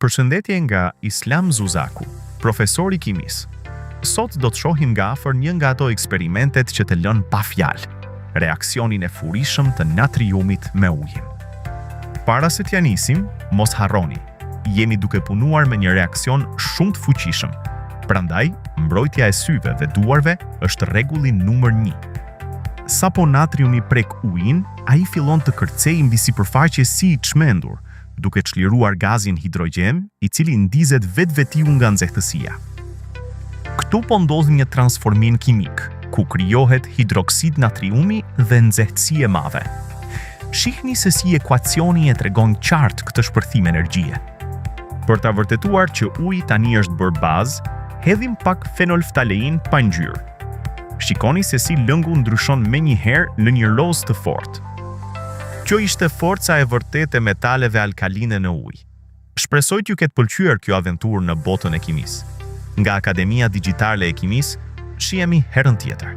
Përshëndetje nga Islam Zuzaku, profesor i kimis. Sot do të shohim nga afër një nga ato eksperimentet që të lën pa fjalë, reaksionin e furishëm të natriumit me ujin. Para se t'ja nisim, mos harroni, jemi duke punuar me një reaksion shumë të fuqishëm. Prandaj, mbrojtja e syve dhe duarve është rregulli numër 1. Sapo natriumi prek ujin, ai fillon të kërcejë mbi sipërfaqe si i çmendur, duke çliruar gazin hidrogjen, i cili ndizet vetvetiu nga nxehtësia. Këtu po ndodh një transformim kimik, ku krijohet hidroksid natriumi dhe nxehtësi e madhe. Shihni se si ekuacioni e tregon qartë këtë shpërthim energjie. Për ta vërtetuar që uji tani është bërë bazë, hedhim pak fenolftalein pa ngjyrë. Shikoni se si lëngu ndryshon menjëherë në një roz të fortë. Kjo ishte forca e vërtetë e metaleve alkaline në ujë. Shpresoj t'ju ketë pëlqyer kjo aventurë në botën e kimisë. Nga Akademia Digjitale e Kimisë, shihemi herën tjetër.